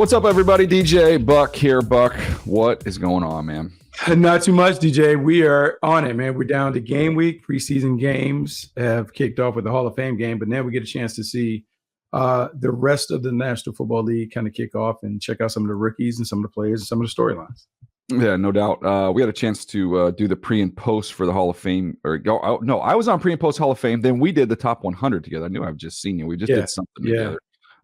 What's up, everybody? DJ Buck here. Buck, what is going on, man? Not too much, DJ. We are on it, man. We're down to game week. Preseason games have kicked off with the Hall of Fame game, but now we get a chance to see the rest of the National Football League kind of kick off and check out some of the rookies and some of the players and some of the storylines. Yeah, no doubt. We had a chance to do the pre and post for the Hall of Fame. I was on pre and post Hall of Fame. Then we did the top 100 together. I knew I've just seen you. We just did something together.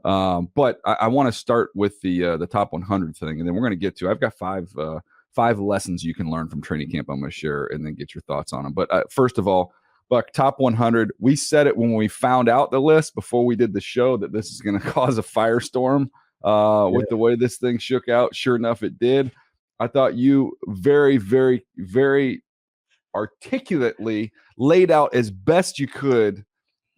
But I want to start with the top 100 thing, and then we're going to get to. I've got five lessons you can learn from training camp I'm going to share, and then get your thoughts on them. But first of all, Buck, top 100. We said it when we found out the list before we did the show that this is going to cause a firestorm with the way this thing shook out. Sure enough, it did. I thought you very, very, very articulately laid out as best you could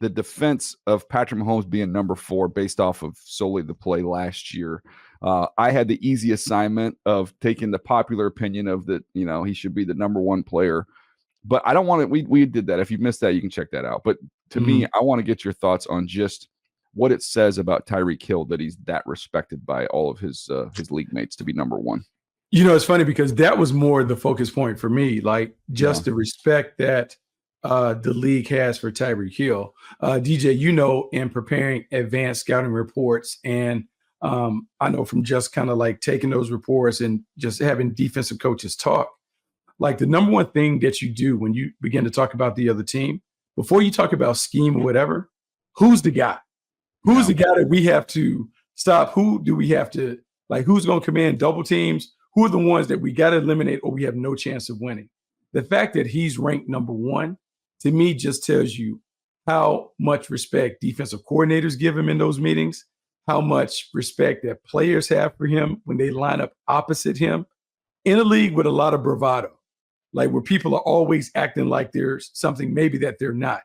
the defense of Patrick Mahomes being number 4 based off of solely the play last year. I had the easy assignment of taking the popular opinion of that, he should be the number 1 player. But I don't want to, we did that. If you missed that, you can check that out. But to me, I want to get your thoughts on just what it says about Tyreek Hill that he's that respected by all of his league mates to be number 1. It's funny because that was more the focus point for me, like just the respect that the league has for Tyreek Hill. DJ, in preparing advanced scouting reports, and I know from just kind of like taking those reports and just having defensive coaches talk, like the number one thing that you do when you begin to talk about the other team, before you talk about scheme or whatever, who's the guy? Who's the guy that we have to stop? Who do we have to, who's going to command double teams? Who are the ones that we got to eliminate or we have no chance of winning? The fact that he's ranked number 1, to me, just tells you how much respect defensive coordinators give him in those meetings, how much respect that players have for him when they line up opposite him in a league with a lot of bravado, like where people are always acting like there's something maybe that they're not.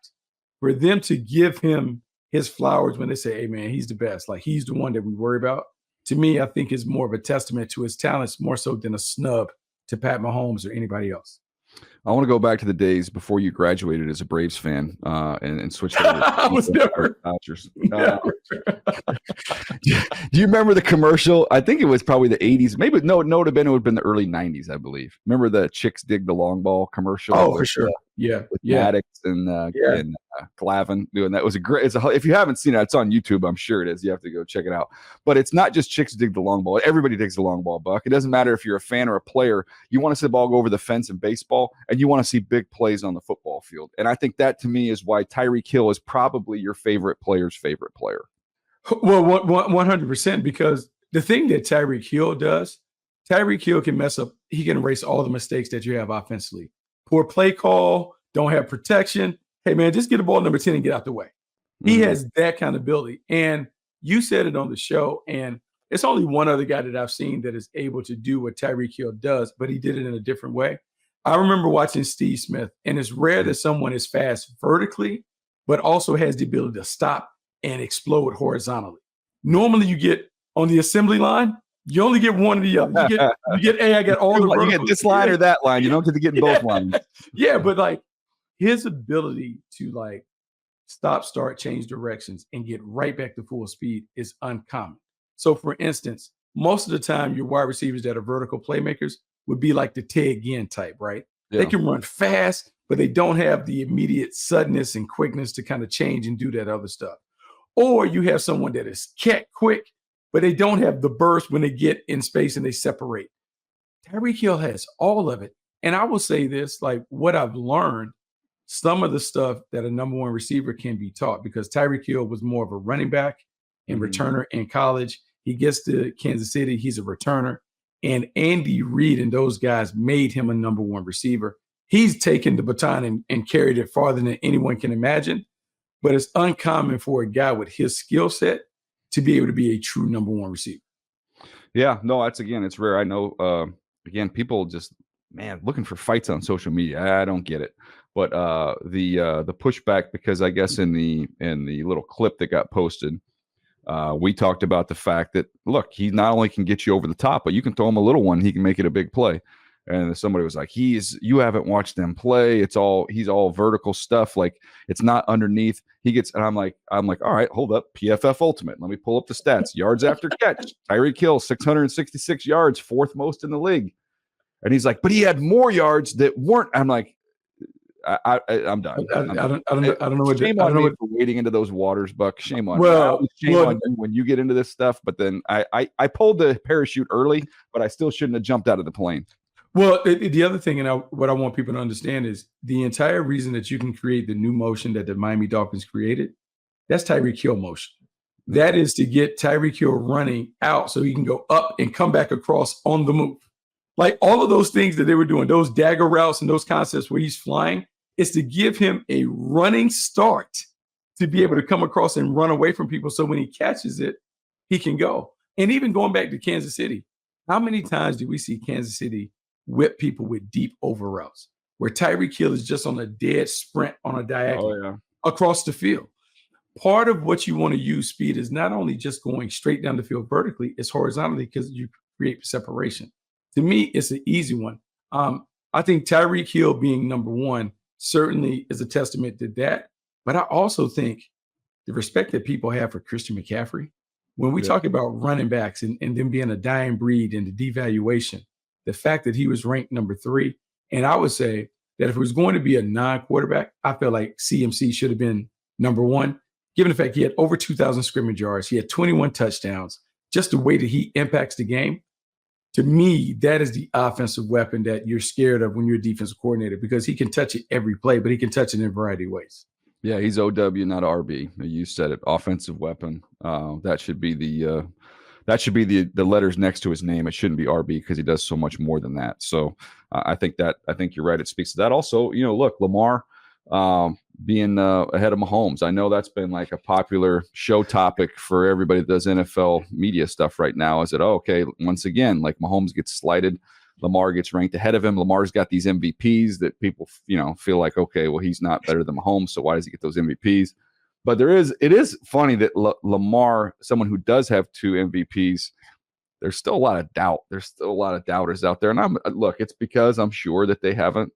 For them to give him his flowers when they say, hey, man, he's the best, like he's the one that we worry about, to me, I think is more of a testament to his talents more so than a snub to Pat Mahomes or anybody else. I want to go back to the days before you graduated as a Braves fan and switched over to I was never. Dodgers. Do you remember the commercial? I think it was probably the 80s. Maybe it would have been the early 90s, I believe. Remember the Chicks Dig the Long Ball commercial? Oh, for sure. With Maddox and Glavine doing that. It was a great. If you haven't seen it, it's on YouTube. I'm sure it is. You have to go check it out. But it's not just Chicks Dig the Long Ball. Everybody digs the long ball, Buck. It doesn't matter if you're a fan or a player. You want to see the ball go over the fence in baseball, and you want to see big plays on the football field. And I think that, to me, is why Tyreek Hill is probably your favorite player's favorite player. Well, 100%, because the thing that Tyreek Hill does, Tyreek Hill can mess up. He can erase all the mistakes that you have offensively. Poor play call, don't have protection. Hey, man, just get the ball number 10 and get out the way. He has that kind of ability. And you said it on the show, and it's only one other guy that I've seen that is able to do what Tyreek Hill does, but he did it in a different way. I remember watching Steve Smith, and it's rare that someone is fast vertically, but also has the ability to stop and explode horizontally. Normally you get on the assembly line, you only get one of the other. You get I got all the verticals. You get this line or that line. You don't get to get in both lines. Yeah, but like his ability to like stop, start, change directions, and get right back to full speed is uncommon. So for instance, most of the time your wide receivers that are vertical playmakers would be like the Ted Ginn type, right? Yeah. They can run fast, but they don't have the immediate suddenness and quickness to kind of change and do that other stuff. Or you have someone that is quick, but they don't have the burst when they get in space and they separate. Tyreek Hill has all of it. And I will say this, like what I've learned, some of the stuff that a number 1 receiver can be taught, because Tyreek Hill was more of a running back and returner in college. He gets to Kansas City, he's a returner. And Andy Reid and those guys made him a number 1 receiver. He's taken the baton and carried it farther than anyone can imagine. But it's uncommon for a guy with his skill set to be able to be a true number 1 receiver. Yeah, no, it's rare. I know, people just, looking for fights on social media. I don't get it. But the pushback, because I guess in the little clip that got posted, we talked about the fact that, look, he not only can get you over the top, but you can throw him a little one, he can make it a big play. And somebody was like, you haven't watched them play. He's all vertical stuff. Like, it's not underneath. And I'm like, all right, hold up. PFF Ultimate. Let me pull up the stats. Yards after catch. Tyreek Hill, 666 yards, fourth most in the league. And he's like, but he had more yards that weren't. I'm like, I'm done. I don't know what. Shame on me for wading into those waters, Buck. Shame on me. Shame on you when you get into this stuff. But then I pulled the parachute early, but I still shouldn't have jumped out of the plane. Well, the other thing, and what I want people to understand is the entire reason that you can create the new motion that the Miami Dolphins created, that's Tyreek Hill motion. That is to get Tyreek Hill running out so he can go up and come back across on the move. Like all of those things that they were doing, those dagger routes and those concepts where he's flying, is to give him a running start to be able to come across and run away from people. So when he catches it, he can go. And even going back to Kansas City, how many times do we see Kansas City whip people with deep over routes where Tyreek Hill is just on a dead sprint on a diagonal across the field? Part of what you want to use speed is not only just going straight down the field vertically, it's horizontally because you create separation. To me, it's an easy one. I think Tyreek Hill being number one certainly is a testament to that. But I also think the respect that people have for Christian McCaffrey, when we talk about running backs and them being a dying breed and the devaluation, the fact that he was ranked number 3, and I would say that if it was going to be a non-quarterback, I feel like CMC should have been number 1, given the fact he had over 2,000 scrimmage yards, he had 21 touchdowns, just the way that he impacts the game. To me, that is the offensive weapon that you're scared of when you're a defensive coordinator, because he can touch it every play, but he can touch it in a variety of ways. Yeah, he's OW, not RB. You said it, offensive weapon. That should be the letters next to his name. It shouldn't be RB because he does so much more than that. So I think you're right. It speaks to that. Also, look, Lamar being ahead of Mahomes. I know that's been like a popular show topic for everybody that does NFL media stuff right now. Is that, okay, once again, like Mahomes gets slighted, Lamar gets ranked ahead of him. Lamar's got these MVPs that people, feel like, okay, well, he's not better than Mahomes, so why does he get those MVPs? But it is funny that Lamar, someone who does have 2 MVPs, there's still a lot of doubt. There's still a lot of doubters out there. And it's because I'm sure that they haven't,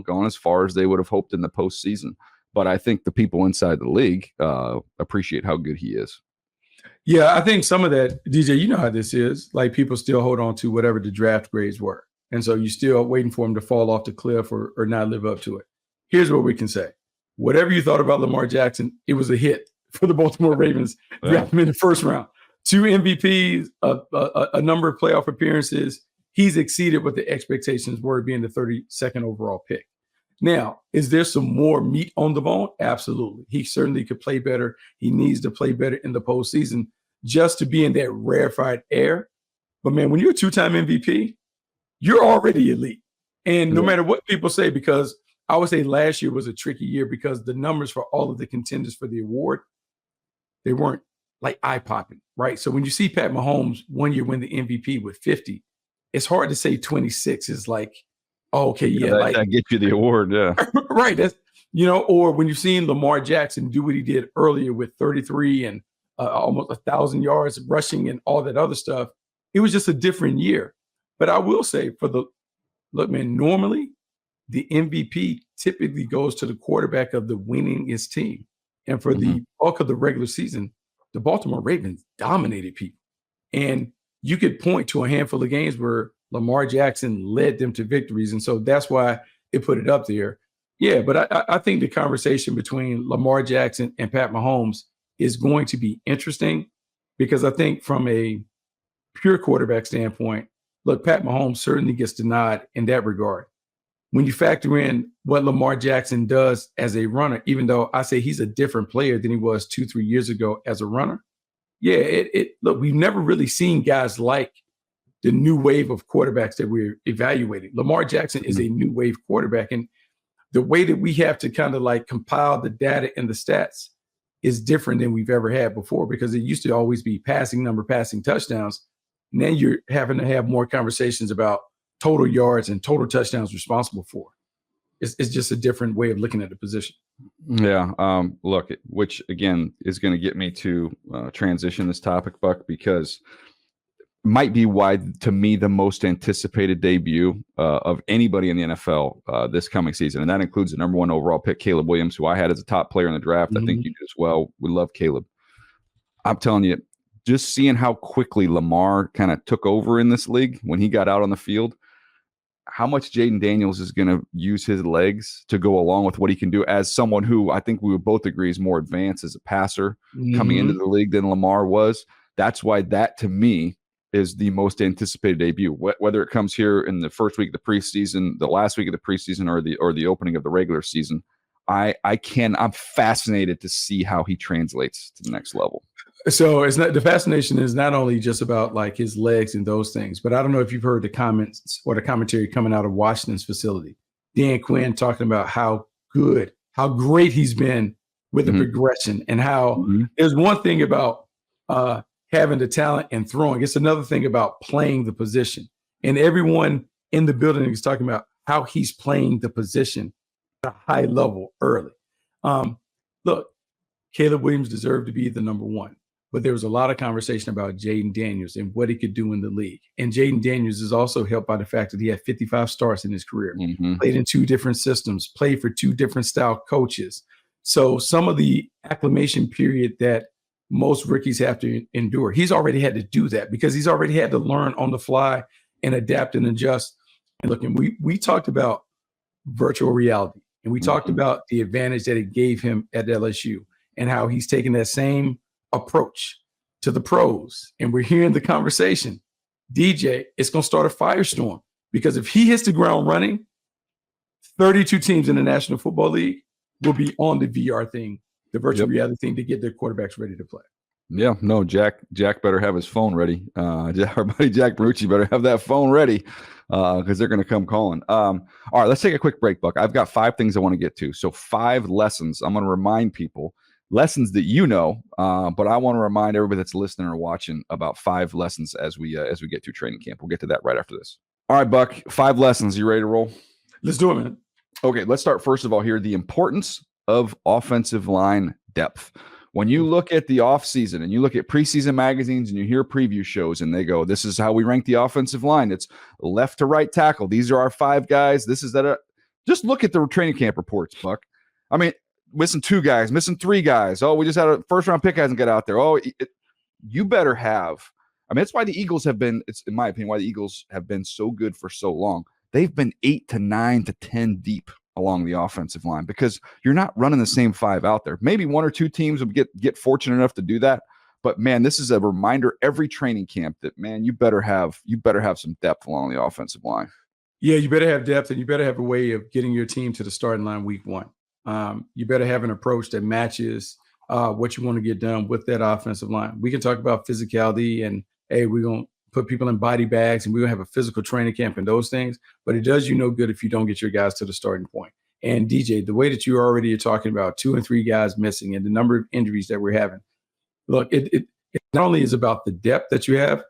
gone as far as they would have hoped in the postseason. But I think the people inside the league appreciate how good he is. Yeah, I think some of that, DJ, you know how this is. Like, people still hold on to whatever the draft grades were. And so you're still waiting for him to fall off the cliff or not live up to it. Here's what we can say. Whatever you thought about Lamar Jackson, it was a hit for the Baltimore Ravens. Draft him in the first round. 2 MVPs, a number of playoff appearances. He's exceeded what the expectations were, being the 32nd overall pick. Now, is there some more meat on the bone? Absolutely. He certainly could play better. He needs to play better in the postseason just to be in that rarefied air. But, man, when you're a 2-time MVP, you're already elite. And no matter what people say, because I would say last year was a tricky year because the numbers for all of the contenders for the award, they weren't like eye-popping, right? So when you see Pat Mahomes one year win the MVP with 50, it's hard to say 26 is like, oh, okay, that gets you the award, yeah. Right. That's, or when you've seen Lamar Jackson do what he did earlier with 33 and almost 1,000 yards rushing and all that other stuff, it was just a different year. But I will say normally the MVP typically goes to the quarterback of the winningest team. And for the bulk of the regular season, the Baltimore Ravens dominated people. And you could point to a handful of games where Lamar Jackson led them to victories. And so that's why it put it up there. Yeah, but I think the conversation between Lamar Jackson and Pat Mahomes is going to be interesting, because I think from a pure quarterback standpoint, look, Pat Mahomes certainly gets the nod in that regard. When you factor in what Lamar Jackson does as a runner, even though I say he's a different player than he was 2-3 years ago as a runner, look, we've never really seen guys like the new wave of quarterbacks that we're evaluating. Lamar Jackson is a new wave quarterback. And the way that we have to kind of like compile the data and the stats is different than we've ever had before, because it used to always be passing touchdowns. Now you're having to have more conversations about total yards and total touchdowns responsible for. It's just a different way of looking at the position. Yeah. Look, which again is going to get me to transition this topic, Buck, because might be why, to me, the most anticipated debut of anybody in the NFL this coming season. And that includes the number 1 overall pick, Caleb Williams, who I had as a top player in the draft. I think you did as well. We love Caleb. I'm telling you, just seeing how quickly Lamar kind of took over in this league when he got out on the field, how much Jayden Daniels is going to use his legs to go along with what he can do as someone who I think we would both agree is more advanced as a passer coming into the league than Lamar was. That's why that, to me, is the most anticipated debut. Whether it comes here in the first week of the preseason, the last week of the preseason, or the opening of the regular season, I'm fascinated to see how he translates to the next level. So it's not, the fascination is not only just about like his legs and those things, but I don't know if you've heard the comments or the commentary coming out of Washington's facility. Dan Quinn talking about how great he's been with the progression, and how there's one thing about having the talent and throwing. It's another thing about playing the position. And everyone in the building is talking about how he's playing the position at a high level early. Look, Caleb Williams deserved to be the number 1, but there was a lot of conversation about Jayden Daniels and what he could do in the league. And Jayden Daniels is also helped by the fact that he had 55 starts in his career, played in 2 different systems, played for 2 different style coaches. So some of the acclimation period that most rookies have to endure, he's already had to do that because he's already had to learn on the fly and adapt and adjust. And look, and we talked about virtual reality, and we talked about the advantage that it gave him at LSU and how he's taken that same approach to the pros. And we're hearing the conversation. DJ, it's going to start a firestorm, because if he hits the ground running, 32 teams in the National Football League will be on the VR thing, the virtual reality thing, to get their quarterbacks ready to play. Yeah, no, Jack better have his phone ready. Our buddy Jack Marucci better have that phone ready, because they're going to come calling. All right, let's take a quick break, Buck. I've got 5 things I want to get to. So 5 lessons. I'm going to remind people, lessons that you know, but I want to remind everybody that's listening or watching about 5 lessons as we get to training camp. We'll get to that right after this. All right, Buck, 5 lessons. You ready to roll? Let's do it, man. Okay, let's start first of all here, the importance of offensive line depth. When you look at the offseason and you look at preseason magazines and you hear preview shows and they go, this is how we rank the offensive line. It's left to right tackle. These are our 5 guys. This is that. Just look at the training camp reports, Buck. I mean, missing 2 guys, missing 3 guys. Oh, we just had a first-round pick hasn't got out there. Oh, you better have. I mean, it's why the Eagles have been, it's in my opinion, why the Eagles have been so good for so long. They've been 8 to 9 to 10 deep along the offensive line, because you're not running the same 5 out there. Maybe 1 or 2 teams will get fortunate enough to do that. But man, this is a reminder every training camp that, man, you better have some depth along the offensive line. Yeah, you better have depth, and you better have a way of getting your team to the starting line week 1. You better have an approach that matches what you want to get done with that offensive line. We can talk about physicality and, hey, we're going to put people in body bags and we're going to have a physical training camp and those things, but it does you no good if you don't get your guys to the starting point. And DJ, the way that you already are talking about 2 and 3 guys missing and the number of injuries that we're having, look, it not only is about the depth that you have,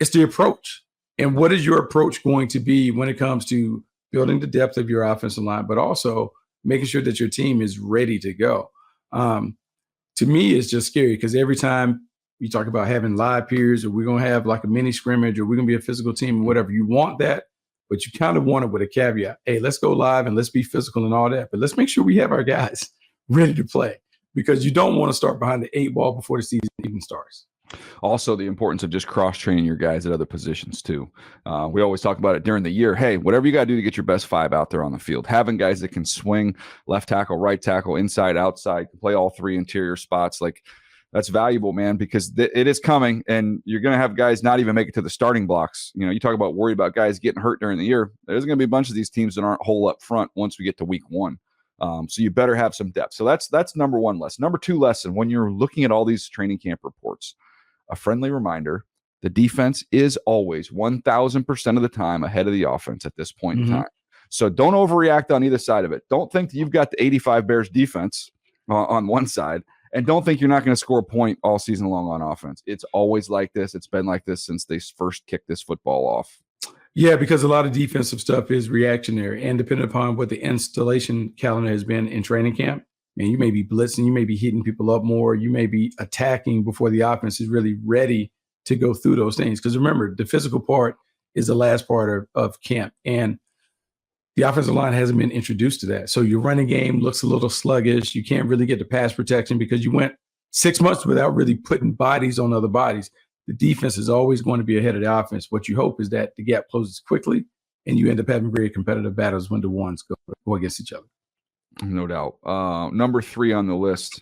it's the approach. And what is your approach going to be when it comes to building the depth of your offensive line, but also making sure that your team is ready to go? To me, it's just scary, because every time you talk about having live periods, or we're going to have like a mini scrimmage, or we're going to be a physical team or whatever, you want that, but you kind of want it with a caveat. Hey, let's go live and let's be physical and all that, but let's make sure we have our guys ready to play, because you don't want to start behind the 8 ball before the season even starts. Also, the importance of just cross-training your guys at other positions too. We always talk about it during the year. Hey, whatever you got to do to get your best 5 out there on the field. Having guys that can swing left tackle, right tackle, inside, outside, can play all 3 interior spots, like, that's valuable, man, because it is coming, and you're going to have guys not even make it to the starting blocks. You know, you talk about worried about guys getting hurt during the year. There's going to be a bunch of these teams that aren't whole up front once we get to week 1. So you better have some depth. So that's number 1 lesson. Number 2 lesson, when you're looking at all these training camp reports, a friendly reminder, the defense is always 1,000% of the time ahead of the offense at this point in time. So don't overreact on either side of it. Don't think that you've got the 85 Bears defense on one side, and don't think you're not going to score a point all season long on offense. It's always like this. It's been like this since they first kicked this football off. Yeah, because a lot of defensive stuff is reactionary, and depending upon what the installation calendar has been in training camp, man, you may be blitzing, you may be hitting people up more, you may be attacking before the offense is really ready to go through those things. Because remember, the physical part is the last part of camp. And the offensive line hasn't been introduced to that. So your running game looks a little sluggish. You can't really get the pass protection because you went 6 months without really putting bodies on other bodies. The defense is always going to be ahead of the offense. What you hope is that the gap closes quickly and you end up having very competitive battles when the ones go against each other. No doubt. Number 3 on the list.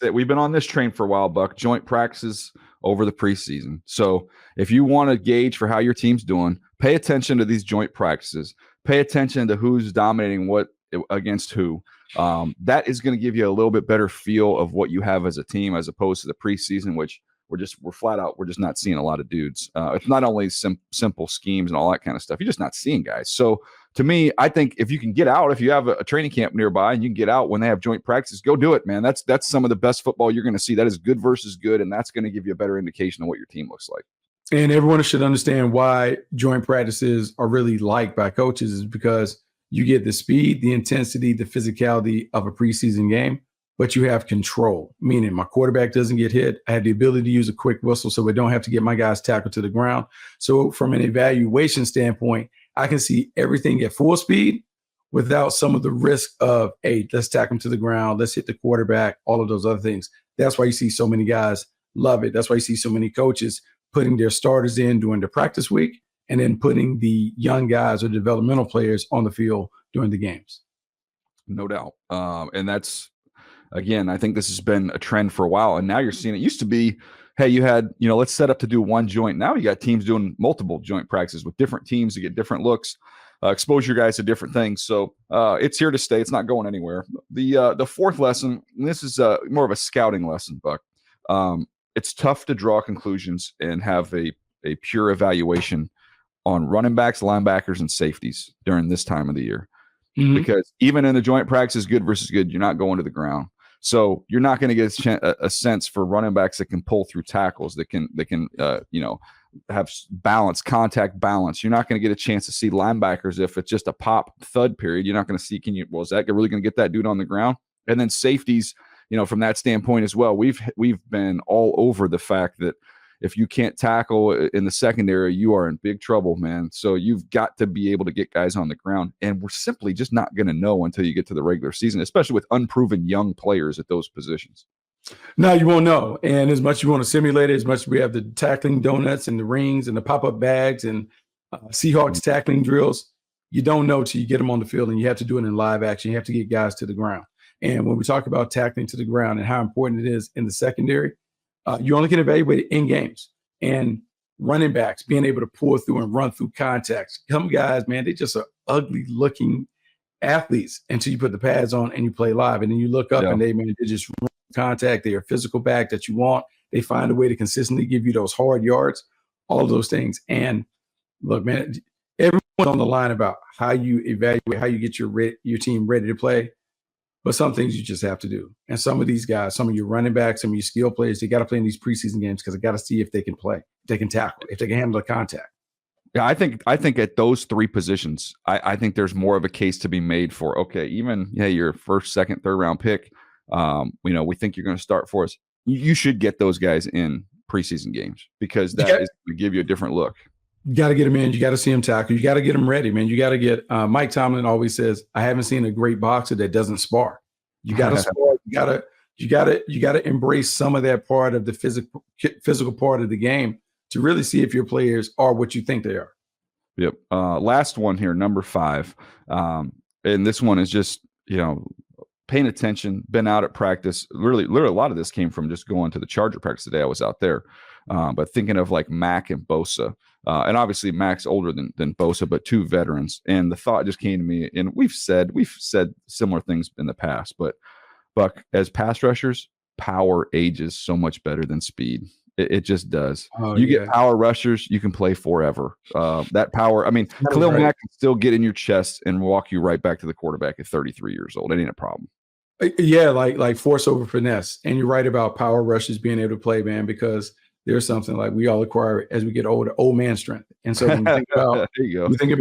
We've been on this train for a while, Buck. Joint practices over the preseason. So if you want to gauge for how your team's doing, pay attention to these joint practices. Pay attention to who's dominating what against who. That is going to give you a little bit better feel of what you have as a team as opposed to the preseason, which we're flat out. We're just not seeing a lot of dudes. It's not only simple schemes and all that kind of stuff. You're just not seeing guys. So to me, I think if you can get out, if you have a training camp nearby and you can get out when they have joint practices, go do it, man. That's some of the best football you're going to see. That is good versus good, and that's going to give you a better indication of what your team looks like. And everyone should understand why joint practices are really liked by coaches is because you get the speed, the intensity, the physicality of a preseason game, but you have control, meaning my quarterback doesn't get hit. I have the ability to use a quick whistle so we don't have to get my guys tackled to the ground. So from an evaluation standpoint, I can see everything at full speed without some of the risk of, hey, let's tackle him to the ground, let's hit the quarterback, all of those other things. That's why you see so many guys love it. That's why you see so many coaches putting their starters in during the practice week and then putting the young guys or developmental players on the field during the games. No doubt. And that's, again, I think this has been a trend for a while. And now you're seeing it. Used to be, hey, you had, let's set up to do one joint. Now you got teams doing multiple joint practices with different teams to get different looks, expose your guys to different things. So it's here to stay. It's not going anywhere. The fourth lesson, and this is more of a scouting lesson, Buck. It's tough to draw conclusions and have a pure evaluation on running backs, linebackers, and safeties during this time of the year. Mm-hmm. Because even in the joint practice, good versus good, you're not going to the ground. So you're not going to get a sense for running backs that can pull through tackles, that can have balance, contact balance. You're not going to get a chance to see linebackers if it's just a pop thud period. You're not going to see, is that really going to get that dude on the ground? And then safeties, from that standpoint as well, we've been all over the fact that if you can't tackle in the secondary, you are in big trouble, man. So you've got to be able to get guys on the ground. And we're simply just not going to know until you get to the regular season, especially with unproven young players at those positions. No, you won't know. And as much as you want to simulate it, as much as we have the tackling donuts and the rings and the pop-up bags and Seahawks tackling drills, you don't know till you get them on the field, and you have to do it in live action. You have to get guys to the ground. And when we talk about tackling to the ground and how important it is in the secondary, you only can evaluate it in games. And running backs being able to pull through and run through contacts. Some guys, man, they just are ugly looking athletes until you put the pads on and you play live. And then you look up and they just run contact. They are physical back that you want. They find a way to consistently give you those hard yards, all of those things. And look, man, everyone's on the line about how you evaluate, how you get your team ready to play. But some things you just have to do. And some of these guys, some of your running backs, some of your skill players, they got to play in these preseason games because they got to see if they can play, if they can tackle, if they can handle the contact. Yeah, I think at those three positions, I think there's more of a case to be made for, okay, even your first, second, third round pick, we think you're going to start for us. You should get those guys in preseason games because that is going to give you a different look. You got to get them in. You got to see them tackle. You got to get them ready, man. You got to get Mike Tomlin always says, I haven't seen a great boxer that doesn't spar. You got to spar. You got to embrace some of that part of the physical part of the game to really see if your players are what you think they are. Yep. Last one here, number 5. And this one is just, paying attention, been out at practice. Really, a lot of this came from just going to the Charger practice today. I was out there. But thinking of like Mac and Bosa, and obviously Mac's older than Bosa, but 2 veterans. And the thought just came to me, and we've said similar things in the past, but Buck, as pass rushers, power ages so much better than speed. It just does. You get power rushers, you can play forever. That power, Khalil Mack can still get in your chest and walk you right back to the quarterback at 33 years old. It ain't a problem. Yeah, like force over finesse. And you're right about power rushers being able to play, man, because there's something like we all acquire as we get older, old man strength. And so when you think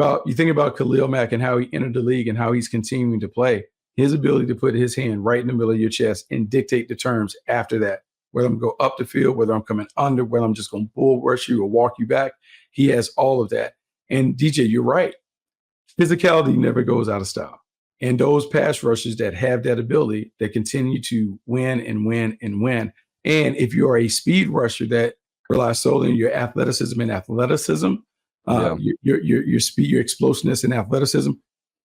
about Khalil Mack and how he entered the league and how he's continuing to play, his ability to put his hand right in the middle of your chest and dictate the terms after that whether I'm going to go up the field, whether I'm coming under, whether I'm just going to bull rush you or walk you back. He has all of that. And DJ, you're right. Physicality never goes out of style. And those pass rushers that have that ability, that continue to win and win and win. And if you're a speed rusher that relies solely on your athleticism, your speed, your explosiveness and athleticism,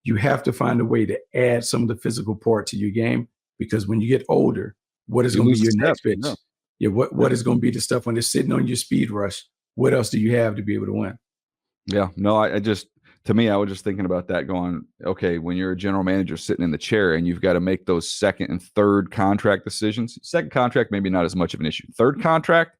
you have to find a way to add some of the physical part to your game, because when you get older, what is going to be your next pitch? What is going to be the stuff when they're sitting on your speed rush? What else do you have to be able to win? Yeah, no, I was just thinking about that going, okay, when you're a general manager sitting in the chair and you've got to make those second and third contract decisions, second contract, maybe not as much of an issue. Third contract,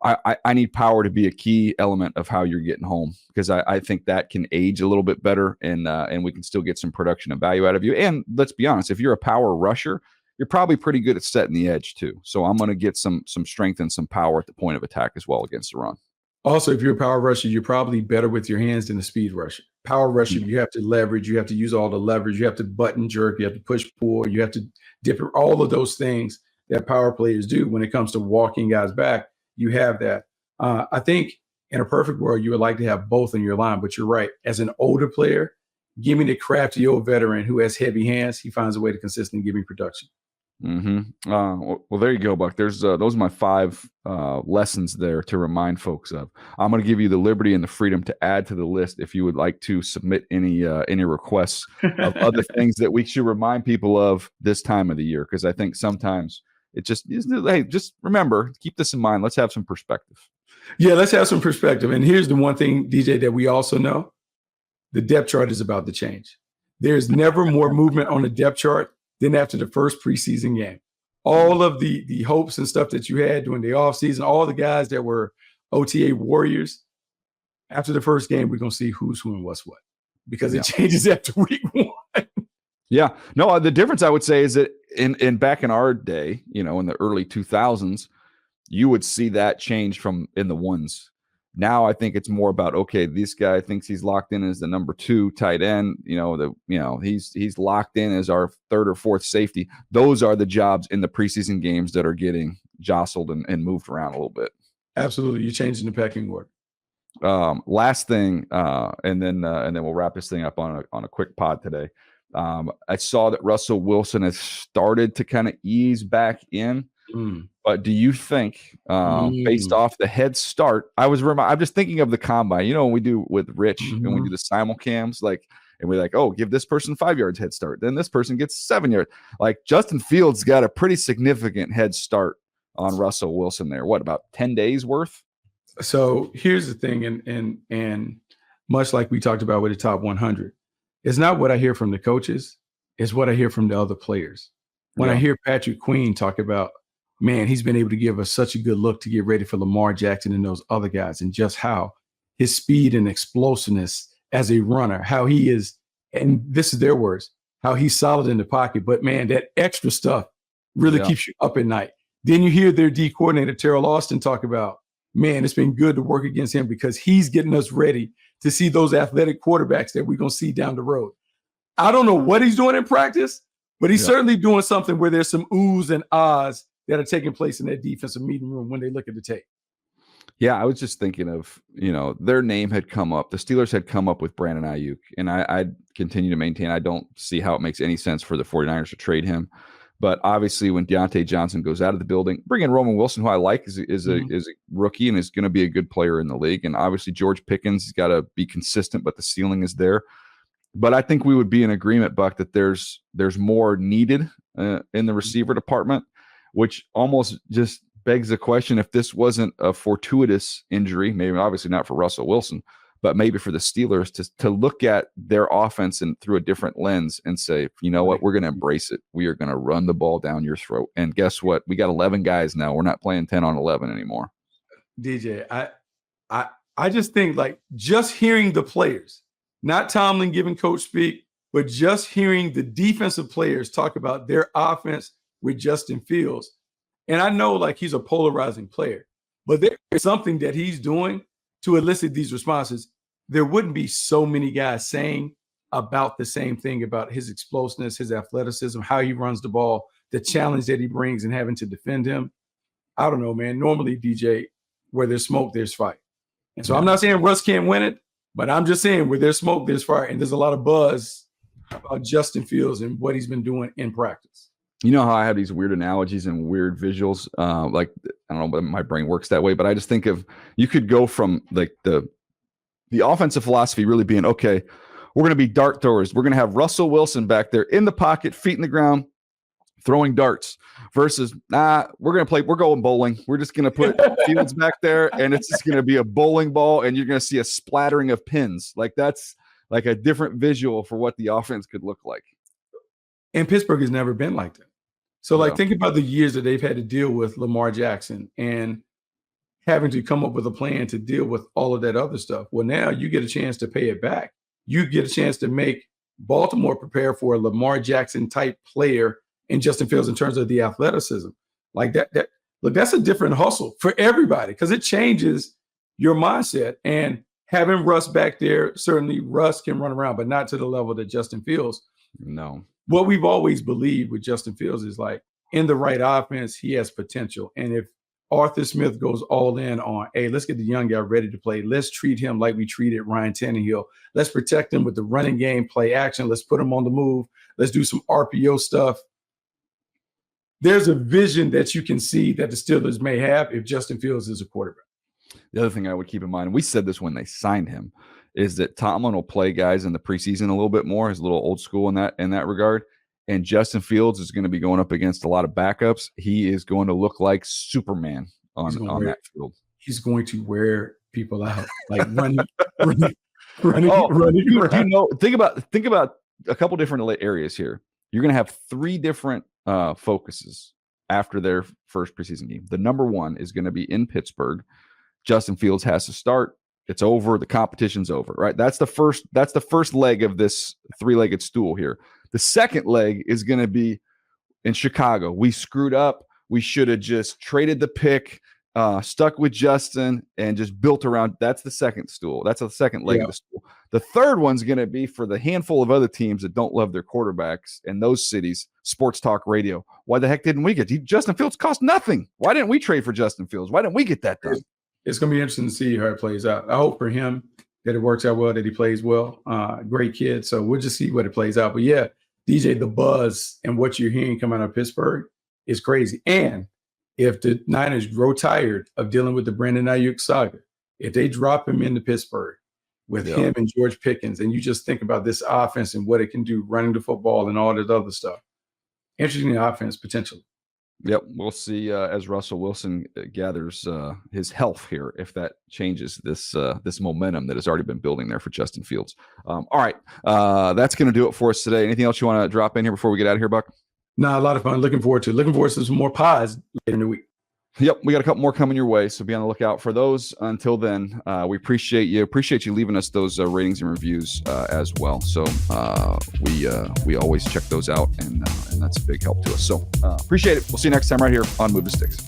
I need power to be a key element of how you're getting home, because I think that can age a little bit better, and we can still get some production and value out of you. And let's be honest, if you're a power rusher, you're probably pretty good at setting the edge too. So I'm going to get some strength and some power at the point of attack as well against the run. Also, if you're a power rusher, you're probably better with your hands than a speed rusher. Power rusher, you have to leverage, you have to use all the leverage, you have to button jerk, you have to push pull, you have to dip, all of those things that power players do when it comes to walking guys back. You have that. I think in a perfect world, you would like to have both in your line, but you're right. As an older player, give me the crafty old veteran who has heavy hands. He finds a way to consistently give me production. Well, there you go, Buck. There's those are my 5 lessons there to remind folks of. I'm going to give you the liberty and the freedom to add to the list if you would like to submit any requests of other things that we should remind people of this time of the year, because I think sometimes it just hey, just remember, keep this in mind. Let's have some perspective. Yeah, let's have some perspective. And here's the one thing, DJ, that we also know: the depth chart is about to change. There's never more movement on the depth chart than after the first preseason game. All of the hopes and stuff that you had during the offseason, all the guys that were OTA warriors, after the first game, we're going to see who's who and what's what, because it changes after week 1. Yeah. No, the difference I would say is that in back in our day, in the early 2000s, you would see that change from in the ones. Now I think it's more about, okay, this guy thinks he's locked in as the number 2 tight end. He's locked in as our 3rd or 4th safety. Those are the jobs in the preseason games that are getting jostled and moved around a little bit. Absolutely, you're changing the pecking order. Last thing, and then we'll wrap this thing up on a quick pod today. I saw that Russell Wilson has started to kind of ease back in. But do you think, based off the head start, I'm just thinking of the combine, when we do with Rich and we do the simulcams, and we're like, oh, give this person 5 yards head start. Then this person gets 7 yards. Like, Justin Fields got a pretty significant head start on Russell Wilson there. What, about 10 days worth? So here's the thing. And much like we talked about with the top 100, it's not what I hear from the coaches. It's what I hear from the other players. When I hear Patrick Queen talk about, man, he's been able to give us such a good look to get ready for Lamar Jackson and those other guys, and just how his speed and explosiveness as a runner, how he is, and this is their words, how he's solid in the pocket. But, man, that extra stuff really keeps you up at night. Then you hear their D coordinator, Terrell Austin, talk about, man, it's been good to work against him because he's getting us ready to see those athletic quarterbacks that we're going to see down the road. I don't know what he's doing in practice, but he's certainly doing something where there's some oohs and ahs that are taking place in that defensive meeting room when they look at the tape. Yeah, I was just thinking of, their name had come up. The Steelers had come up with Brandon Ayuk, and I continue to maintain I don't see how it makes any sense for the 49ers to trade him. But obviously, when Deontay Johnson goes out of the building, bring in Roman Wilson, who I like, is a rookie and is going to be a good player in the league. And obviously, George Pickens has got to be consistent, but the ceiling is there. But I think we would be in agreement, Buck, that there's more needed in the receiver department, which almost just begs the question, if this wasn't a fortuitous injury, maybe obviously not for Russell Wilson, but maybe for the Steelers to look at their offense and through a different lens and say, you know what, we're going to embrace it. We are going to run the ball down your throat. And guess what? We got 11 guys now. We're not playing 10 on 11 anymore. DJ, I just think, just hearing the players, not Tomlin giving coach speak, but just hearing the defensive players talk about their offense with Justin Fields. And I know he's a polarizing player, but there is something that he's doing to elicit these responses. There wouldn't be so many guys saying about the same thing about his explosiveness, his athleticism, how he runs the ball, the challenge that he brings and having to defend him. I don't know, man. Normally, DJ, where there's smoke, there's fire. And so I'm not saying Russ can't win it, but I'm just saying where there's smoke, there's fire. And there's a lot of buzz about Justin Fields and what he's been doing in practice. You know how I have these weird analogies and weird visuals? Like, I don't know, but my brain works that way. But I just think of, you could go from like the offensive philosophy really being, okay, we're going to be dart throwers. We're going to have Russell Wilson back there in the pocket, feet in the ground, throwing darts, versus, we're going bowling. We're just going to put Fields back there, and it's just going to be a bowling ball, and you're going to see a splattering of pins. Like, that's like a different visual for what the offense could look like. And Pittsburgh has never been like that. So, like, think about the years that they've had to deal with Lamar Jackson and having to come up with a plan to deal with all of that other stuff. Well, now you get a chance to pay it back. You get a chance to make Baltimore prepare for a Lamar Jackson type player in Justin Fields in terms of the athleticism. Like that look, that's a different hustle for everybody because it changes your mindset. And having Russ back there, certainly Russ can run around, but not to the level that Justin Fields. No. What we've always believed with Justin Fields is like in the right offense, he has potential. And if Arthur Smith goes all in on, hey, let's get the young guy ready to play. Let's treat him like we treated Ryan Tannehill. Let's protect him with the running game, play action. Let's put him on the move. Let's do some RPO stuff. There's a vision that you can see that the Steelers may have if Justin Fields is a quarterback. The other thing I would keep in mind, and we said this when they signed him, is that Tomlin will play guys in the preseason a little bit more. He's a little old school in that regard. And Justin Fields is going to be going up against a lot of backups. He is going to look like Superman on that field. He's going to wear people out, like running You around. know, think about a couple different areas here. You're going to have 3 different focuses after their first preseason game. The number one is going to be in Pittsburgh. Justin Fields has to start. It's over. The competition's over, right? That's the first leg of this 3-legged stool here. The second leg is going to be in Chicago. We screwed up. We should have just traded the pick, stuck with Justin, and just built around. That's the second stool. That's the second leg of the stool. The third one's going to be for the handful of other teams that don't love their quarterbacks in those cities, sports talk radio. Why the heck didn't we get Justin Fields? Cost nothing. Why didn't we trade for Justin Fields? Why didn't we get that done? It's going to be interesting to see how it plays out. I hope for him that it works out well, that he plays well. Great kid. So we'll just see what it plays out. But yeah, DJ, the buzz and what you're hearing coming out of Pittsburgh is crazy. And if the Niners grow tired of dealing with the Brandon Ayuk saga, if they drop him into Pittsburgh with him and George Pickens, and you just think about this offense and what it can do running the football and all this other stuff, interesting offense potentially. Yep, we'll see as Russell Wilson gathers his health here if that changes this momentum that has already been building there for Justin Fields. All right, that's going to do it for us today. Anything else you want to drop in here before we get out of here, Buck? No, a lot of fun. Looking forward to some more pods later in the week. Yep, we got a couple more coming your way, so be on the lookout for those. Until then, we appreciate you leaving us those ratings and reviews as well. So we always check those out, and that's a big help to us. So appreciate it. We'll see you next time right here on Move the Sticks.